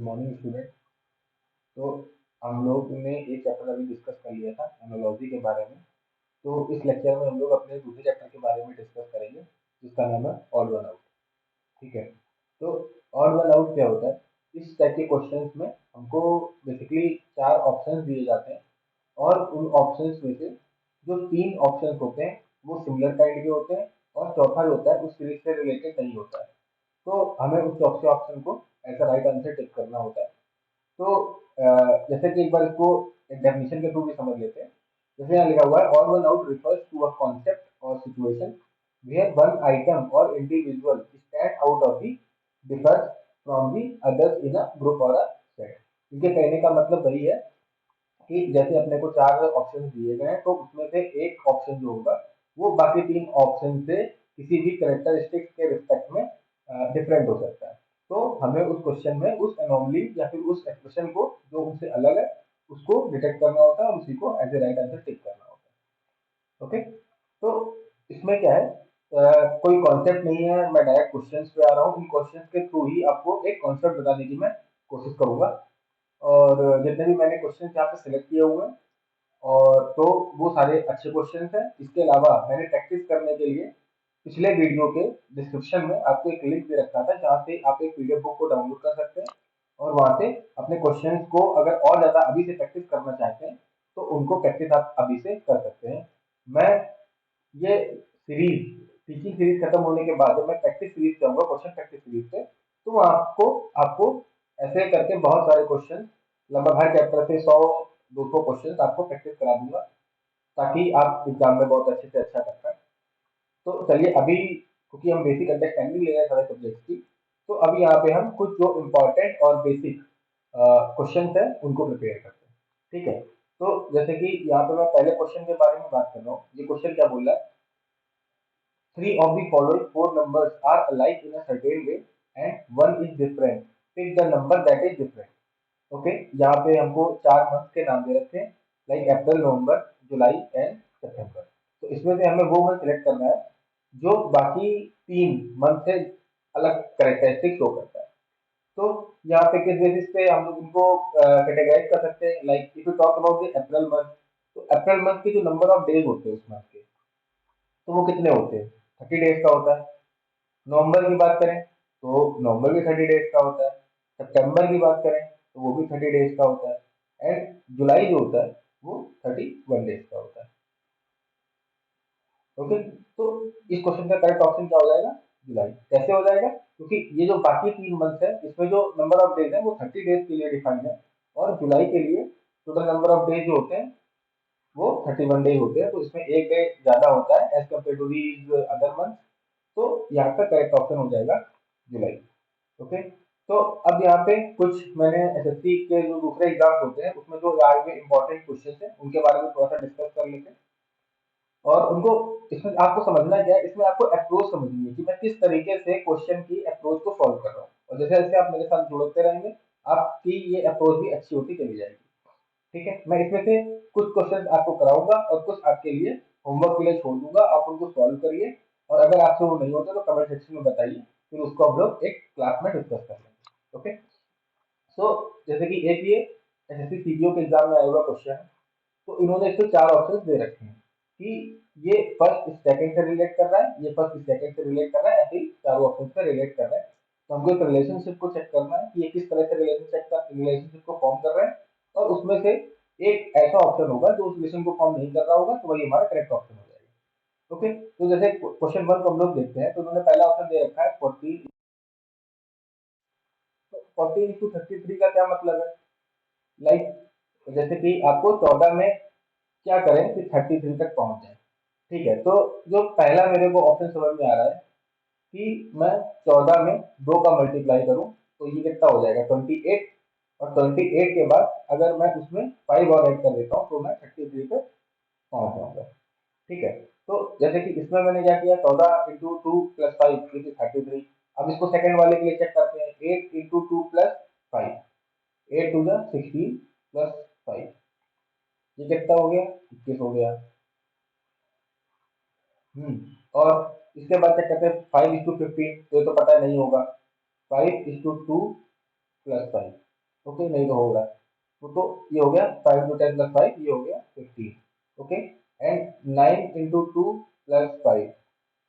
Good morning student. तो हम लोग ने एक चैप्टर अभी डिस्कस कर लिया था एनालॉजी के बारे में। तो इस लेक्चर में हम लोग अपने दूसरे चैप्टर के बारे में डिस्कस करेंगे जिसका नाम है ऑड वन आउट। ठीक है। तो ऑड वन आउट क्या होता है? इस टाइप के क्वेश्चंस में हमको बेसिकली चार ऑप्शंस दिए जाते हैं और उन ऑप्शंस में से जो तीन ऑप्शंस होते हैं वो सिमिलर काइंड के होते हैं और चौथा जो होता है उस सीरीज से रिलेटेड नहीं होता है। तो हमें उस चौथे ऑप्शन को as a right answer tick करना होता है। तो जैसे कि एक बार इसको डेफिनेशन के थ्रू भी समझ लेते हैं। जैसे यहाँ लिखा हुआ है odd one out refers to a concept or situation where one item or individual stand out of the differs from the others in a group or a set. इनके कहने का मतलब वही है कि जैसे अपने को चार ऑप्शन दिए गए हैं तो उसमें से एक ऑप्शन जो होगा वो बाकी तीन ऑप्शन से किसी भी करेक्टरिस्टिक्स के रिस्पेक्ट में डिफरेंट हो सकता है। तो हमें उस क्वेश्चन में उस एनोमली या फिर उस एक्सप्रेशन को जो उनसे अलग है उसको डिटेक्ट करना होता है और उसी को as a right answer tick करना होता है। ओके। तो इसमें क्या है, कोई कॉन्सेप्ट नहीं है, मैं डायरेक्ट क्वेश्चंस पे आ रहा हूँ। इन क्वेश्चंस के थ्रू ही आपको एक कॉन्सेप्ट बताने की मैं कोशिश करूंगा। और जितने भी मैंने क्वेश्चन यहाँ पे सिलेक्ट किए हुए हैं और तो वो सारे अच्छे क्वेश्चन हैं। इसके अलावा मैंने प्रैक्टिस करने के लिए पिछले वीडियो के डिस्क्रिप्शन में आपको एक लिंक दे रखा था जहाँ से आप एक पीडीएफ बुक को डाउनलोड कर सकते हैं और वहाँ से अपने क्वेश्चंस को अगर और ज़्यादा अभी से प्रैक्टिस करना चाहते हैं तो उनको प्रैक्टिस आप अभी से कर सकते हैं। मैं ये सीरीज टीचिंग सीरीज खत्म होने के बाद मैं प्रैक्टिस सीरीज जाऊंगा, क्वेश्चन प्रैक्टिस सीरीज पे। तो वहाँ आपको आपको ऐसे करके बहुत सारे क्वेश्चन लगभग हर चैप्टर से 100-200 क्वेश्चन आपको प्रैक्टिस करा दूंगा ताकि आप एग्जाम में बहुत अच्छे से अच्छा कर पाए। तो चलिए अभी क्योंकि हम बेसिक अंडरस्टैंडिंग ले रहे हैं सारे सब्जेक्ट की, तो अभी यहाँ पे हम कुछ जो इम्पोर्टेंट और बेसिक क्वेश्चन है उनको प्रिपेयर करते हैं। ठीक है। तो जैसे कि यहाँ पे मैं पहले क्वेश्चन के बारे में बात कर रहा हूँ। ये क्वेश्चन क्या बोल रहा है? Three of the following four numbers are alike in a certain way and one is different. Pick the number that is different. Okay. यहाँ पे हमको चार मंथ के नाम दे रखे हैं like April, November, July and सितंबर। तो इसमें से हमें वो मंथ सिलेक्ट करना है जो बाकी तीन मंथ से अलग करेक्टरिस्टिक शो करता है। तो यहाँ पे किस बेसिस पे हम लोग इनको कैटेगराइज कर सकते हैं? Like if you talk about the April month, तो अप्रैल मंथ के जो नंबर ऑफ डेज होते हैं उस मंथ के, तो वो कितने होते हैं? 30 डेज का होता है। नवंबर की बात करें तो नवंबर भी 30 डेज का होता है। सितंबर की बात करें तो वो भी 30 डेज का होता है एंड जुलाई जो होता है वो 31 डेज का होता है। ओके। तो इस क्वेश्चन का करेक्ट ऑप्शन क्या हो जाएगा? जुलाई। कैसे हो जाएगा? क्योंकि ये जो बाकी तीन मंथ है इसमें जो नंबर ऑफ डेज है वो 30 डेज के लिए डिफाइंड है और जुलाई के लिए टोटल नंबर ऑफ डेज जो होते हैं वो 31 डेज होते हैं। तो इसमें एक डे ज्यादा होता है as compare to these other month. तो यहाँ का करेक्ट ऑप्शन हो जाएगा जुलाई। ओके। तो अब यहाँ पे कुछ मैंने एसएससी के जो दूसरे एग्जाम्स होते हैं उसमें जो आए हुए इंपॉर्टेंट क्वेश्चन है उनके बारे में थोड़ा सा डिस्कस कर लेते हैं। और उनको इसमें आपको समझना क्या है, इसमें आपको अप्रोच समझनी है कि मैं किस तरीके से क्वेश्चन की अप्रोच को सॉल्व कर रहा हूँ। और जैसे जैसे आप मेरे साथ जुड़ते रहेंगे आपकी ये अप्रोच भी अच्छी होती चली जाएगी। ठीक है। मैं इसमें से कुछ क्वेश्चन आपको कराऊंगा और कुछ आपके लिए होमवर्क के लिए छोड़ दूंगा, आप उनको सॉल्व करिए। और अगर आपसे वो नहीं होता तो कमेंट सेक्शन में बताइए, फिर उसको हम लोग एक क्लास में डिस्कस कर लेंगे। ओके। सो जैसे कि एक ये एसएससी सीपीओ के एग्जाम में आया हुआ क्वेश्चन है। तो इन्होंने इसको चार ऑप्शन दे रखे हैं कि ये फर्स्ट सेकंड से रिलेट कर रहा है, ये फर्स्ट सेकंड से रिलेट कर रहा है, ऐसे ही चारों ऑप्शन से रिलेट कर रहा है। तो हमको एक रिलेशनशिप को चेक करना है कि ये किस तरह से रिलेशनशिप को फॉर्म कर रहा है और उसमें से एक ऐसा ऑप्शन होगा जो उस रिलेशन को फॉर्म नहीं कर रहा होगा, तो वही हमारा करेक्ट ऑप्शन हो जाएगा। ओके। तो जैसे क्वेश्चन वन को हम लोग देखते हैं तो उन्होंने पहला ऑप्शन दे रखा है 40। 40 into 33 का क्या मतलब है? लाइक जैसे कि आपको 14 में क्या करें कि 33 तक पहुंच जाए। ठीक है। तो जो पहला मेरे को ऑप्शन समझ में आ रहा है कि मैं 14 में 2 का मल्टीप्लाई करूं तो ये कितना हो जाएगा? 28। और 28 के बाद अगर मैं उसमें 5 और ऐड कर देता हूँ तो मैं 33 पे पहुंच जाऊंगा। ठीक है। तो जैसे कि इसमें मैंने क्या किया, 14 into 2 + 5 33। अब इसको सेकंड वाले के लिए चेक करते हैं, 8 into 2 + 5, 8 2 16 + 5, ये कितना हो गया? 21 हो गया। और इसके बाद क्या कहते हैं 5 into 15, तो ये तो पता नहीं होगा। 5 into 2 + 5, ओके, नहीं तो होगा। तो ये हो गया 5 into 10 + 5, ये हो गया 15। ओके, एंड 9 into 2 + 5,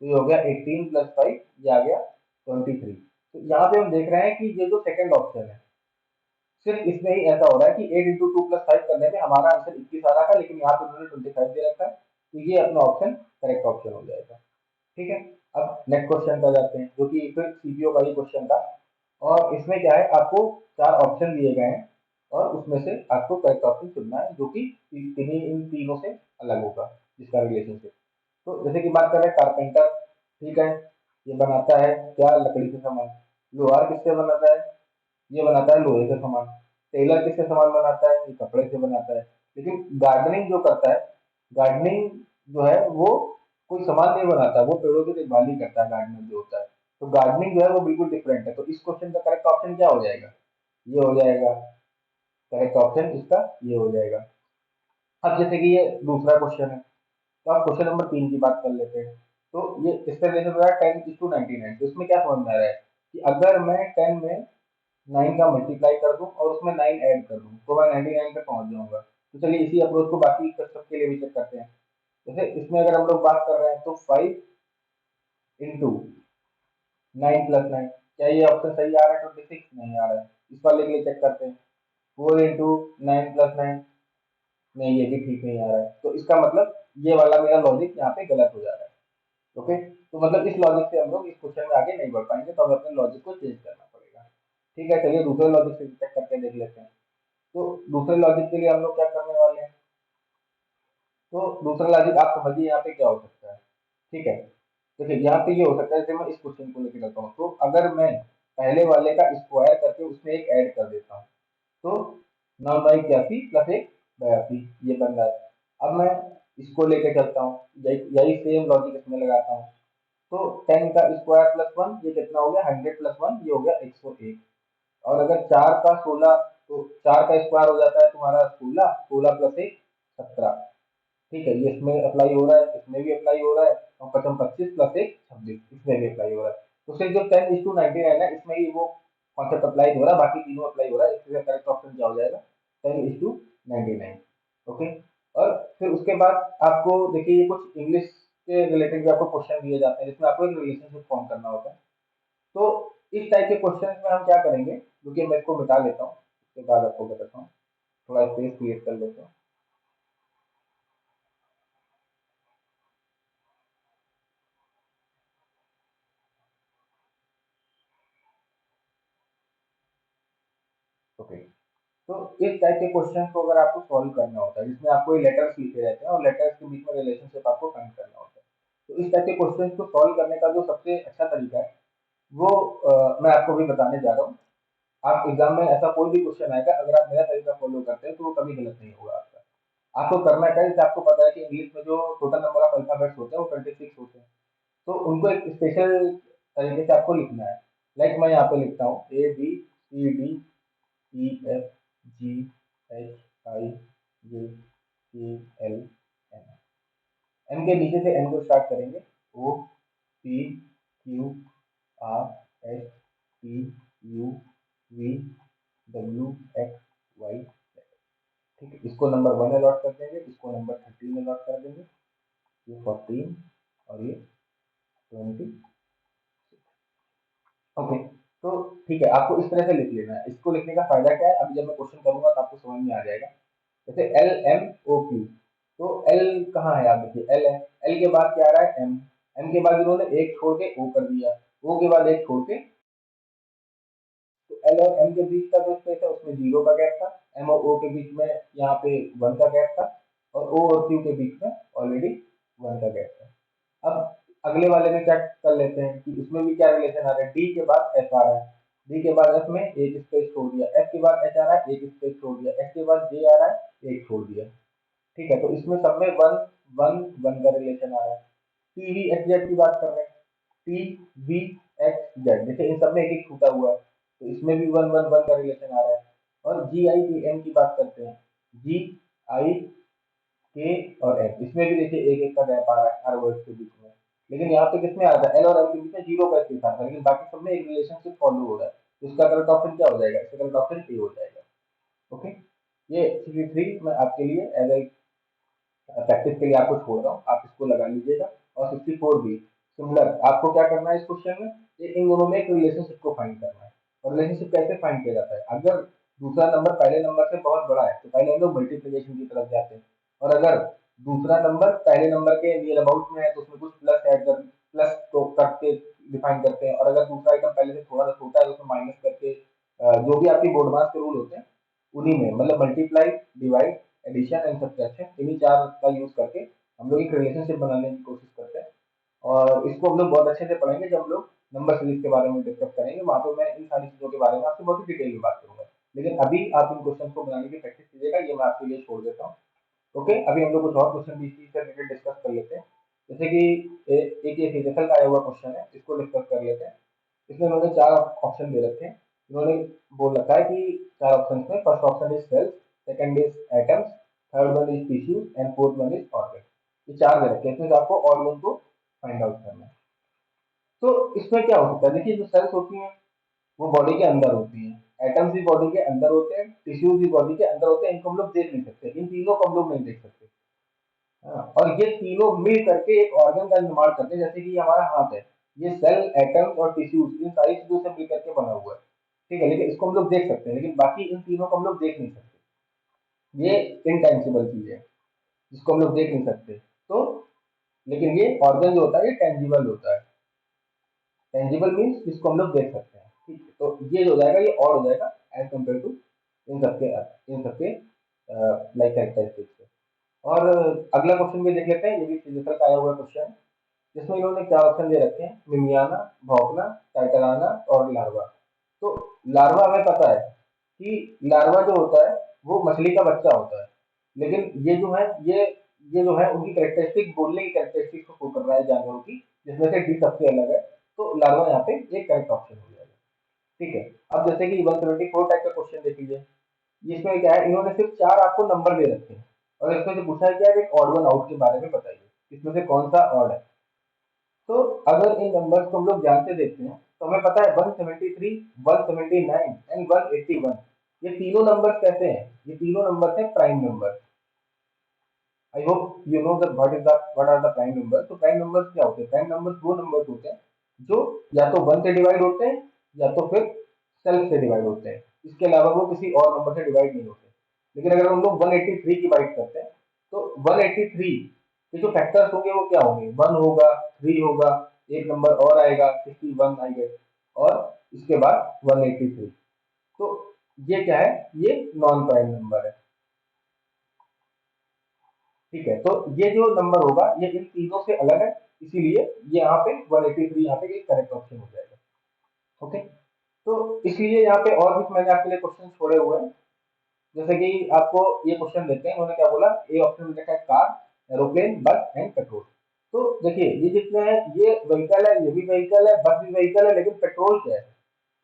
तो ये हो गया 18 + 5, ये आ गया 23। तो यहाँ पे हम देख रहे हैं कि ये जो सेकंड ऑप्शन है, सिर्फ इसमें ही ऐसा हो रहा है कि 8 into 2 + 5 करने में हमारा आंसर 21 आ रहा था, लेकिन यहाँ पे उन्होंने 25 दे रखा है, तो ये अपना ऑप्शन करेक्ट ऑप्शन हो जाएगा। ठीक है। अब नेक्स्ट क्वेश्चन पर जाते हैं, जो कि फिर सीपीओ का ही क्वेश्चन था, और इसमें क्या है, आपको 4 ऑप्शन दिए गए हैं, और उसमें से आपको करेक्ट ऑप्शन चुनना है, जो कि इन तीनों से अलग होगा जिसका रिलेशनशिप। तो जैसे कि बात करें कारपेंटर, ठीक है, ये बनाता है क्या, लकड़ी से सामान। लोहार किससे बनाता है, ये बनाता है लोहे से सामान। टेलर किससे सामान बनाता है, ये कपड़े से बनाता है। लेकिन गार्डनिंग जो करता है, गार्डनिंग जो है वो कोई सामान नहीं बनाता, वो पेड़ों की देखभाल ही करता है, गार्डनर जो होता है। तो गार्डनिंग जो है वो बिल्कुल डिफरेंट है। तो इस क्वेश्चन का करेक्ट ऑप्शन क्या हो जाएगा, ये हो जाएगा करेक्ट ऑप्शन इसका, ये हो जाएगा। अब जैसे कि ये दूसरा क्वेश्चन है, तो आप क्वेश्चन नंबर 3 की बात कर लेते हैं। तो ये इसका रिलेशन हो रहा है 10:99। तो इसमें क्या समझ में आ रहा है कि अगर मैं 10 में 9 का मल्टीप्लाई कर दूं और उसमें 9 ऐड कर दूं, तो मैं 99 पे पहुंच जाऊंगा। तो चलिए इसी अप्रोच को बाकी सब के लिए भी चेक करते हैं। जैसे इसमें अगर हम लोग बात कर रहे हैं, तो 5 into 9 + 9, क्या ये ऑप्शन सही आ रहा है, 26 नहीं आ रहा है। इस वाले के लिए चेक करते हैं, 4 into 9 + 9, नहीं ये भी ठीक नहीं आ रहा है। तो इसका मतलब ये वाला मेरा लॉजिक यहाँ पे गलत हो जा रहा है। ओके, तो मतलब इस लॉजिक से हम लोग इस क्वेश्चन में आगे नहीं बढ़ पाएंगे, तो हमें अपने लॉजिक को चेंज करना पड़ेगा। ठीक है, चलिए दूसरे लॉजिक से चेक करके देख लेते हैं। तो दूसरे लॉजिक के लिए हम लोग क्या करने वाले हैं, तो दूसरा लॉजिक आप समझिए यहाँ पे क्या हो सकता है। ठीक है, देखिए यहाँ पे ये हो सकता है, जैसे मैं इस क्वेश्चन को लेकर चलता हूँ, तो अगर मैं पहले वाले का स्क्वायर करके उसमें एक ऐड कर देता हूँ, तो 9 × 81 + 1 82, ये बन रहा है। अब मैं इसको लेके चलता हूँ, यही यही सेम लॉजिक इसमें लगाता हूँ, तो 10 का स्क्वायर प्लस 1, ये कितना हो गया, 100 + 1, ये हो गया 101। और अगर 4 का 16, तो 4 का स्क्वायर हो जाता है तुम्हारा 16, 16 + 1 17। ठीक है, ये इसमें अप्लाई हो रहा है, इसमें भी अप्लाई हो रहा है, और पचम 25 + 1 26, इसमें भी अप्लाई हो रहा है। तो सिर्फ जो 10:99 है, इसमें ही वो कॉन्सेप्ट अप्लाई हो रहा है, बाकी तीनों अप्लाई हो रहा है। इसलिए करेक्ट ऑप्शन क्या हो जाएगा, 10:99। ओके, और फिर उसके बाद आपको देखिए, ये कुछ इंग्लिश के रिलेटेड भी आपको क्वेश्चन दिए जाते हैं, जिसमें आपको एक रिलेशनशिप फॉर्म करना होता है। तो इस टाइप के क्वेश्चन में हम क्या करेंगे, क्योंकि मैं इसको मिटा लेता हूँ, उसके बाद आपको बताता हूँ, थोड़ा स्पेस क्रिएट कर लेता हूँ। ओके, तो इस टाइप के क्वेश्चन को अगर आपको सॉल्व करना होता है, जिसमें आपको ये लेटर्स लिखे रहते हैं और लेटर्स के बीच में रिलेशनशिप आपको फाइंड करना होता है, तो इस टाइप के क्वेश्चन को सॉल्व करने का जो सबसे अच्छा तरीका है, वो मैं आपको भी बताने जा रहा हूँ। आप एग्जाम में ऐसा कोई भी क्वेश्चन आएगा, अगर आप मेरा तरीका फॉलो करते हैं, तो वो कभी गलत नहीं होगा आपका। आपको करना क्या है, जैसे आपको पता है कि इंग्लिश में जो टोटल नंबर ऑफ अल्फाबेट्स होते हैं वो 26 होते हैं, तो उनको एक स्पेशल तरीके से आपको लिखना है। लाइक मैं यहाँ पे लिखता हूँ ABCDEFGHIJKL, एन के नीचे से एन को स्टार्ट करेंगे, OPQRSTUV WXY। ठीक है, इसको नंबर 1 अलॉट कर देंगे, इसको नंबर 13 अलॉट कर देंगे, ये 14 और ये 20। ओके, तो ठीक है, आपको इस तरह से लिख लेना है। इसको लिखने का फायदा क्या है, अभी जब मैं क्वेश्चन करूंगा तो आपको समझ में आ जाएगा। जैसे LMOQ, तो एल कहाँ है, आप देखिए एल है, एल के बाद क्या आ रहा है, एम, एम के बाद इन्होंने एक छोड़ के ओ कर दिया, ओ के बाद एक छोड़ के, तो एल और एम के बीच का जो स्पेस है उसमें 0 का गैप था, एम और ओ के बीच में यहाँ पे 1 का गैप था, और ओ और क्यू के बीच में ऑलरेडी 1 का गैप था। अब अगले वाले में क्या कर लेते हैं कि इसमें भी क्या रिलेशन आ रहा है, डी के बाद एफ आ रहा है, डी के बाद एफ में एक स्पेस छोड़ दिया, एफ के बाद एच आ रहा है, एक स्पेस छोड़ दिया, एच के बाद जे आ रहा है, एक छोड़ दिया। ठीक है, तो इसमें सब में वन वन वन का रिलेशन आ रहा है। टी वी एक्स जेड की बात कर रहे हैं, टी वी एक्स जेड, देखिए इन सब में एक एक छूटा हुआ है, तो इसमें भी वन वन वन का रिलेशन आ रहा है। और जी आई के एम की बात करते हैं, जी आई के और एम, इसमें भी देखिए एक एक का गैप आ रहा है हर वर्ड के बीच में। लेकिन यहाँ पे किसमें आ रहा है, एल और एम के बीच में 0 का स्पेस आ रहा है, लेकिन बाकी सब में एक रिलेशनशिप फॉलो हो रहा है। तो इसका करेक्ट ऑप्शन क्या हो जाएगा, इसका करेक्ट ऑप्शन ए हो जाएगा। ओके, ये 63 मैं आपके लिए एज ए प्रैक्टिस के लिए आपको छोड़ रहा हूँ, आप इसको लगा लीजिएगा। और 64 भी सिमिलर, आपको क्या करना है इस क्वेश्चन में, इन दोनों में एक रिलेशनशिप को फाइंड करना है। और रिलेशनशिप कैसे फाइंड किया जाता है, अगर दूसरा नंबर पहले नंबर से बहुत बड़ा है तो पहले हम लोग मल्टीप्लीकेशन की तरफ जाते हैं, और अगर दूसरा नंबर पहले नंबर के नियर अबाउट में है तो उसमें कुछ प्लस ऐड कर, प्लस को करके डिफाइन करते हैं, और अगर दूसरा आइटम पहले से थोड़ा सा छोटा है तो उसमें माइनस करके, जो भी आपकी बोर्ड मास के रूल होते हैं उन्हीं में, मतलब multiply, divide, addition and subtraction, इन्हीं चार का यूज करके हम लोग एक रिलेशनशिप बनाने की कोशिश करते हैं। और इसको हम लोग बहुत अच्छे से पढ़ेंगे जब हम लोग नंबर सीरीज के बारे में डिस्कस करेंगे, वहां पे मैं इन सारी चीजों के बारे में आपसे बहुत ही डिटेल में बात करूंगा। लेकिन अभी आप इन क्वेश्चन को बनाने की प्रैक्टिस कीजिएगा, ये मैं आपके लिए छोड़ देता हूँ। ओके, अभी हम लोग कुछ और क्वेश्चन भी इसी से रिलेटेड डिस्कस कर लेते हैं। जैसे कि एक ये फिजिकल का आया हुआ क्वेश्चन है, इसको डिस्कस कर लेते हैं। इसमें उन्होंने चार ऑप्शन दे रखे हैं। उन्होंने बोल रखा है कि चार ऑप्शन में first option is cells, second is atoms, third one is tissues and fourth one is organ. ये चार दे रखे हैं, इसमें से आपको ऑर्गन को फाइंड आउट करना है। तो इसमें क्या हो सकता है, देखिए जो सेल्स होती हैं वो बॉडी के अंदर होती हैं, एटम्स भी बॉडी के अंदर होते हैं, टिश्यूज भी बॉडी के अंदर होते हैं, इनको हम लोग देख नहीं सकते, इन तीनों को हम लोग नहीं देख सकते। हाँ, और ये तीनों मिल करके एक ऑर्गन का निर्माण करते हैं, जैसे कि ये हमारा हाथ है, ये सेल, एटम्स और टिश्यूज इन सारी चीजों से मिल करके बना हुआ है। ठीक है, लेकिन इसको हम लोग देख सकते हैं, लेकिन बाकी इन तीनों को हम लोग देख नहीं सकते। ये इनटेंजिबल चीज है जिसको हम लोग देख नहीं सकते। तो लेकिन ये ऑर्गन जो होता है ये टेंजिबल होता है। टेंजिबल मीन्स जिसको हम लोग देख सकते हैं। ठीक है, तो ये जो हो जाएगा ये और हो जाएगा एज कम्पेयर टू इन सबके लाइक कैरेक्टरिस्टिक्स। और अगला क्वेश्चन भी देख लेते हैं, ये भी फिजिकल का आया हुआ क्वेश्चन है, जिसमें इन्होंने चार ऑप्शन दे रखे हैं, मिमियाना, भौंकना, टाइटराना और लार्वा। तो लार्वा हमें पता है कि लार्वा जो होता है वो मछली का बच्चा होता है, लेकिन ये जो है ये जो है उनकी कैरेक्टरिस्टिक, बोलने की कैरेक्टरिस्टिक को शो कर रहा है जानवरों की, जिसमें से डी सबसे अलग है। तो लार्वा यहाँ पे एक करेक्ट ऑप्शन हो जाएगा। ठीक है, अब जैसे कि 174 टाइप का क्वेश्चन देख लीजिए। इसमें क्या है, इन्होंने सिर्फ चार आपको नंबर दे रखे हैं, और इसमें से पूछा है कि आप एक ऑड वन आउट के बारे में बताइए, इसमें से कौन सा ऑड है। तो अगर इन नंबर्स को हम लोग ध्यान से देखते हैं तो हमें पता है 173, 179 एंड 181, ये तीनों नंबर्स कैसे हैं, ये तीनों नंबर्स हैं prime number. I hope you know that what are the prime number. तो प्राइम नंबर्स क्या होते हैं, प्राइम नंबर्स वो नंबर्स होते हैं जो या तो 1 से डिवाइड होते हैं या तो फिर सेल्फ से डिवाइड होते हैं, इसके अलावा वो किसी और नंबर से डिवाइड नहीं होते। लेकिन अगर हम लोग 183 की बात करते हैं तो 183 के जो फैक्टर्स होंगे वो क्या होंगे, 1 होगा, 3 होगा, एक नंबर और आएगा 61 आएगा, और इसके बाद 183। तो ये क्या है, ये नॉन प्राइम नंबर है। ठीक है, तो ये जो नंबर होगा ये इन तीनों से अलग है, इसीलिए ये यहाँ पे 183 यहाँ पे एक करेक्ट ऑप्शन हो जाएगा। ओके, तो इसलिए यहाँ पे और भी मैंने आपके लिए क्वेश्चन छोड़े हुए हैं। जैसे कि आपको ये क्वेश्चन देते हैं, उन्होंने क्या बोला, ए ऑप्शन में देखा है कार, एरोप्लेन, बस एंड पेट्रोल। तो देखिए ये जितने हैं ये व्हीकल है, ये भी व्हीकल है, बस भी व्हीकल है, लेकिन पेट्रोल क्या है,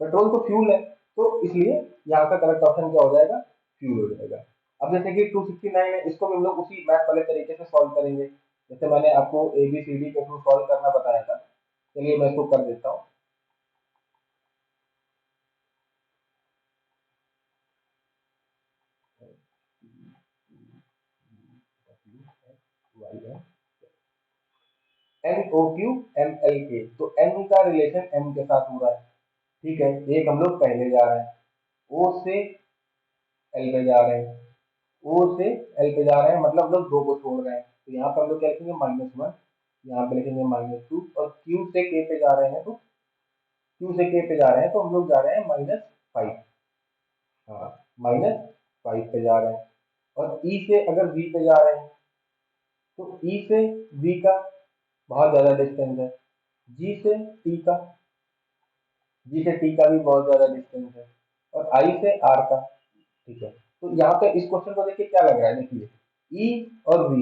पेट्रोल तो फ्यूल है। तो इसलिए यहाँ का करेक्ट ऑप्शन क्या हो जाएगा, फ्यूल हो जाएगा। अब जैसे कि 269 है, इसको भी हम लोग उसी मैथ वाले तरीके से सॉल्व करेंगे, जैसे मैंने आपको ABCD के थ्रू सॉल्व करना बताया था। चलिए मैं इसको कर देता हूँ। NOQMLK, तो N का रिलेशन M के साथ हो रहा है। ठीक है, एक हम लोग पहले जा रहे हैं, O से L पे जा रहे हैं, O से L पे जा रहे हैं, मतलब हम लोग दो को छोड़ रहे हैं, तो यहाँ पर हम लोग क्या लिखेंगे, -1, यहाँ पे लिखेंगे -2, और Q से K पे जा रहे हैं, तो Q से K पे जा रहे हैं तो हम लोग जा रहे हैं -5। हाँ, -5 पे जा रहे हैं। और E से अगर V पे जा रहे हैं तो E से V का बहुत ज्यादा डिस्टेंस है, G से T का, G से T का भी बहुत ज्यादा डिस्टेंस है, और I से R का। ठीक है, तो यहाँ पे इस क्वेश्चन को देखिए क्या लग रहा है, देखिए E और V,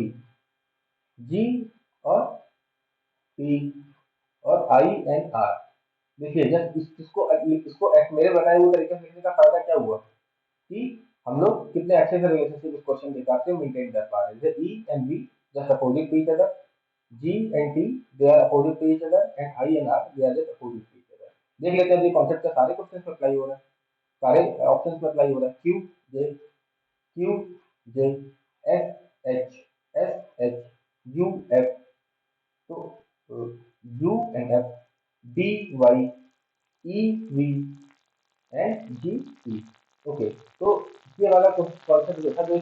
G और T और I एंड R। देखिए जब इसको मेरे बनाए हुए तरीके से लिखने का फायदा क्या हुआ कि हम लोग कितने अच्छे से रिलेशनशिप इस क्वेश्चन के हिसाब से मेंटेन कर पा रहे हैं। जैसे E and V just opposite to each other, G and T they are opposite to each other, and I and R they are just opposite to each other. देख लेते हैं ये कॉन्सेप्ट का सारे क्वेश्चन में अप्लाई हो रहा है, सारे ऑप्शंस में अप्लाई हो रहा है। Q J Q J S H S H U F, तो U and F, D Y E V and G T। Okay, तो ये वाला कॉन्सेप्ट जो था, जो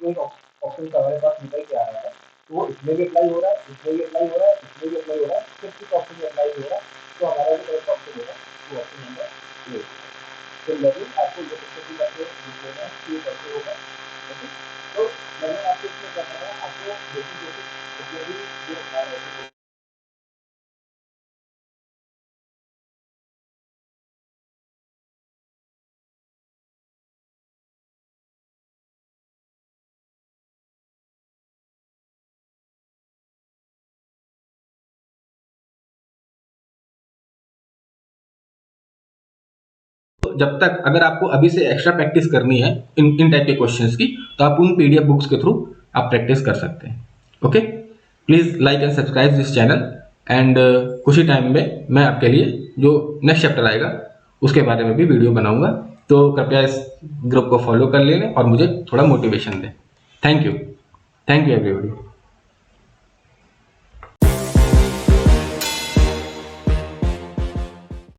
एक ऑप्शन का हमारे पास निकल के आ रहा है, तो वो इसमें भी अप्लाई हो रहा है, इसमें भी अप्लाई हो रहा है, इसमें भी अप्लाई हो रहा है, सिर्फ इस ऑप्शन में अप्लाई हो रहा है। तो हमारा जो करेक्ट ऑप्शन होगा वो ऑप्शन नंबर ए। तो लर्निंग आपको ये डिस्कस करके लिख लेना है कि ये कैसे होगा। ओके, तो लर्निंग आपको इसमें क्या करना है, आपको बेसिक बेसिक जितने भी जो ऐसे तो जब तक अगर आपको अभी से एक्स्ट्रा प्रैक्टिस करनी है इन टाइप के क्वेश्चंस की, तो आप उन पीडीएफ बुक्स के थ्रू आप प्रैक्टिस कर सकते हैं। Okay, please like and subscribe this channel, and कुछ ही टाइम में मैं आपके लिए जो नेक्स्ट चैप्टर आएगा उसके बारे में भी वीडियो बनाऊंगा। तो कृपया इस ग्रुप को फॉलो कर लें और मुझे थोड़ा मोटिवेशन दें। Thank you everybody.